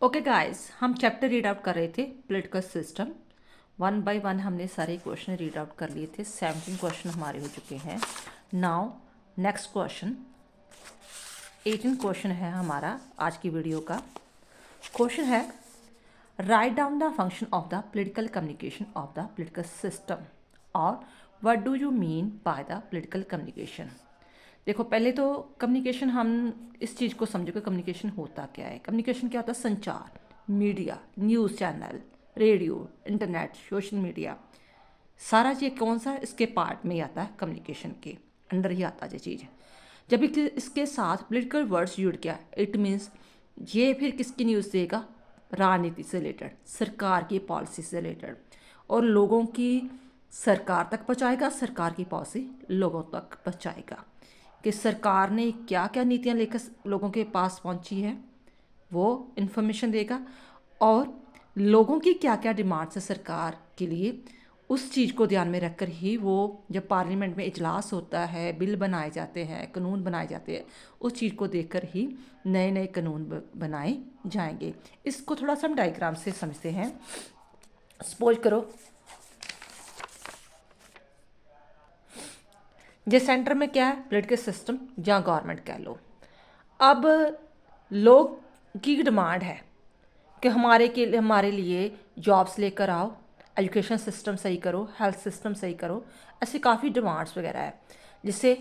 Okay guys, हम chapter read out कर रहे थे political system. One by one हमने सारे क्वेश्चन रीड आउट कर लिए थे। 17 क्वेश्चन हमारे हो चुके हैं। नाउ नेक्स्ट क्वेश्चन 18 क्वेश्चन है हमारा आज की वीडियो का। क्वेश्चन है write down the function of the political communication of the political system और what do you mean by the political communication. देखो, पहले तो कम्युनिकेशन, हम इस चीज़ को समझो कि कम्युनिकेशन होता क्या है। कम्युनिकेशन क्या होता है? संचार, media, news channel, radio, internet, social media, सारा ये कौन सा इसके पार्ट में ही आता है, कम्युनिकेशन के अंडर ही आता है ये चीज़। जब इसके साथ पॉलिटिकल वर्ड्स जुड़ गया, इट मीन्स ये फिर किसकी न्यूज़ देगा? राजनीति से रिलेटेड, सरकार की पॉलिसी से रिलेटेड, और लोगों की सरकार तक पहुँचाएगा, सरकार की पॉलिसी लोगों तक पहुँचाएगा कि सरकार ने क्या क्या नीतियाँ लेकर लोगों के पास पहुंची है, वो इन्फॉर्मेशन देगा। और लोगों की क्या क्या डिमांड्स है सरकार के लिए, उस चीज़ को ध्यान में रखकर ही वो जब पार्लियामेंट में इजलास होता है, बिल बनाए जाते हैं, कानून बनाए जाते हैं, उस चीज़ को देखकर ही नए नए कानून बनाए जाएंगे। इसको थोड़ा सा हम डायग्राम से समझते हैं। सपोज करो जे सेंटर में क्या है? पॉलिटिकल सिस्टम या गवर्नमेंट कह लो। अब लोग की डिमांड है कि हमारे लिए जॉब्स लेकर आओ, एजुकेशन सिस्टम सही करो, हेल्थ सिस्टम सही करो। ऐसी काफ़ी डिमांड्स वगैरह है जिसे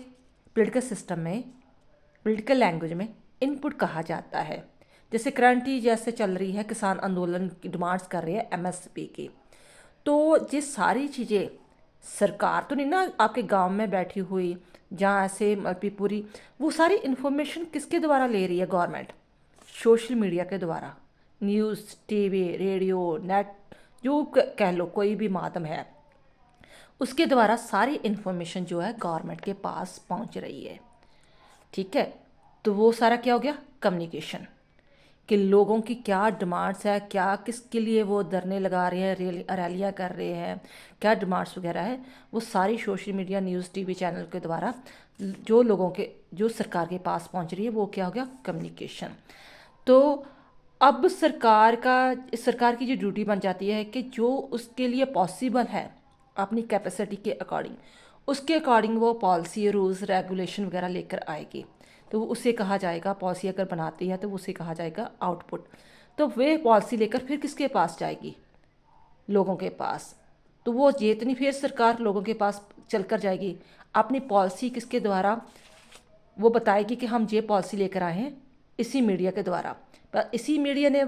पॉलिटिकल सिस्टम में, पॉलिटिकल लैंग्वेज में इनपुट कहा जाता है। जैसे करंटली जैसे चल रही है, किसान आंदोलन की डिमांड्स कर रहे हैं एमएसपी की। तो ये सारी चीज़ें सरकार तो नहीं ना आपके गांव में बैठी हुई, जहाँ ऐसे पूरी वो सारी इन्फॉर्मेशन किसके द्वारा ले रही है? गवर्नमेंट सोशल मीडिया के द्वारा, न्यूज़, टीवी, रेडियो, नेट, जो कह लो कोई भी माध्यम है, उसके द्वारा सारी इन्फॉर्मेशन जो है गवर्नमेंट के पास पहुंच रही है। ठीक है, तो वो सारा क्या हो गया? कम्युनिकेशन, कि लोगों की क्या डिमांड्स है, क्या किसके लिए वो धरने लगा रहे हैं, रैलियाँ कर रहे हैं, क्या डिमांड्स वगैरह है, वो सारी social media, news, TV channel के द्वारा जो लोगों के, जो सरकार के पास पहुंच रही है, वो क्या हो गया? कम्युनिकेशन। तो अब सरकार की जो ड्यूटी बन जाती है कि जो उसके लिए पॉसिबल है अपनी कैपेसिटी के अकॉर्डिंग, उसके अकॉर्डिंग वो पॉलिसी, रूल्स, रेगुलेशन वगैरह लेकर आएगी। तो उसे कहा जाएगा, पॉलिसी अगर बनाती है तो उसे कहा जाएगा आउटपुट। तो वे पॉलिसी लेकर फिर किसके पास जाएगी? लोगों के पास। तो वो जितनी फिर सरकार लोगों के पास चलकर जाएगी, अपनी पॉलिसी किसके द्वारा वो बताएगी कि हम ये पॉलिसी लेकर आए हैं, इसी मीडिया के द्वारा। पर इसी मीडिया ने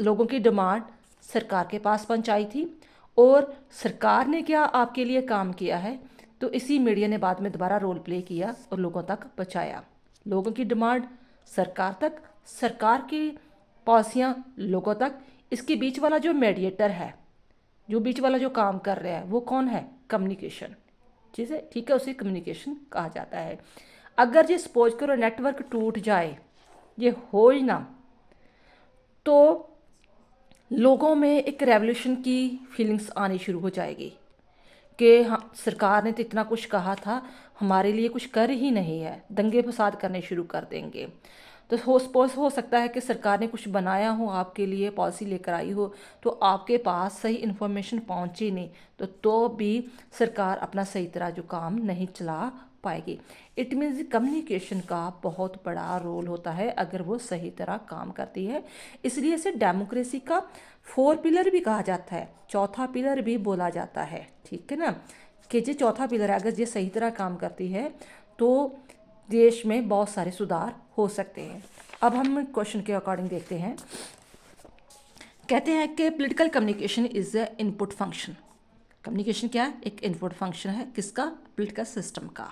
लोगों की डिमांड सरकार के पास पहुंचाई थी, और सरकार ने क्या आपके लिए काम किया है, तो इसी मीडिया ने बाद में दोबारा रोल प्ले किया और लोगों तक पहुंचाया। लोगों की डिमांड सरकार तक, सरकार की पॉलिसियाँ लोगों तक। इसके बीच वाला जो मीडिएटर है, जो बीच वाला जो काम कर रहा है, वो कौन है? कम्युनिकेशन। चीज़ है, ठीक है, उसे कम्युनिकेशन कहा जाता है। अगर ये सपोज करो नेटवर्क टूट जाए, ये हो ही ना, तो लोगों में एक रेवोल्यूशन की फीलिंग्स आनी शुरू हो जाएगी कि हाँ, सरकार ने तो इतना कुछ कहा था, हमारे लिए कुछ कर ही नहीं है, दंगे फसाद करने शुरू कर देंगे। तो सपोज हो सकता है कि सरकार ने कुछ बनाया हो आपके लिए, पॉलिसी लेकर आई हो, तो आपके पास सही इन्फॉर्मेशन पहुंची नहीं, तो भी सरकार अपना सही तरह जो काम नहीं चला पाएगी। इट मीन्स कम्युनिकेशन का बहुत बड़ा रोल होता है अगर वो सही तरह काम करती है। इसलिए इसे डेमोक्रेसी का 4 पिलर भी कहा जाता है, चौथा पिलर भी बोला जाता है। ठीक है ना, कि जो चौथा पिलर है, अगर ये सही तरह काम करती है तो देश में बहुत सारे सुधार हो सकते हैं। अब हम क्वेश्चन के अकॉर्डिंग देखते हैं। कहते हैं कि political communication is a input function. Communication क्या है? एक इनपुट फंक्शन है, किसका? पॉलिटिकल सिस्टम का।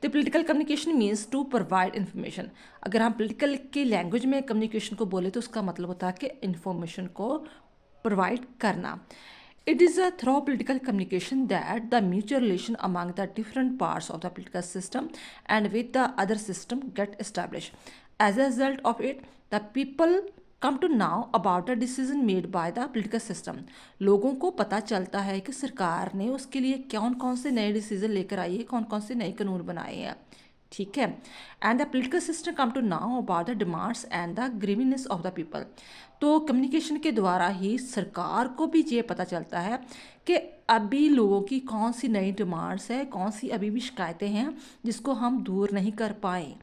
तो political communication means to provide information. अगर हम पॉलिटिकल की लैंग्वेज में कम्युनिकेशन को बोले तो उसका मतलब होता है कि इन्फॉर्मेशन को प्रोवाइड करना। It is a through political communication that the mutual relation among the different parts of the political system and with the other system get established. As a result of it, the people come to know about the decision made by the political system. लोगों को पता चलता है कि सरकार ने उसके लिए कौन कौन से नए डिसीजन लेकर आई है, कौन कौन से नए कानून बनाए हैं। ठीक है। And the political system come to now about the demands and the grievances of the people. तो कम्युनिकेशन के द्वारा ही सरकार को भी ये पता चलता है कि अभी लोगों की कौन सी नई डिमांड्स है, कौन सी अभी भी शिकायतें हैं जिसको हम दूर नहीं कर पाए।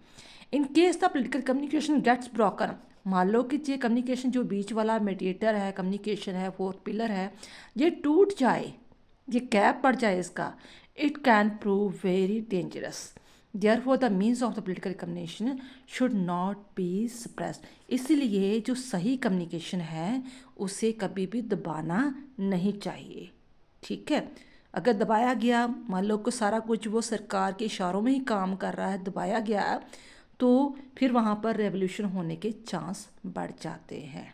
In case the political communication gets broken, मान लो कि ये कम्युनिकेशन जो बीच वाला मीडिएटर है, कम्युनिकेशन है, फोर्थ पिलर है, ये टूट जाए, ये गैप पड़ जाए इसका, it can prove very dangerous. Therefore the means of the political communication should not be suppressed. इसलिए जो सही कम्युनिकेशन है उसे कभी भी दबाना नहीं चाहिए। ठीक है, अगर दबाया गया, मान लो को सारा कुछ वो सरकार के इशारों में ही काम कर रहा है, दबाया गया, तो फिर वहाँ पर रेवोल्यूशन होने के चांस बढ़ जाते हैं।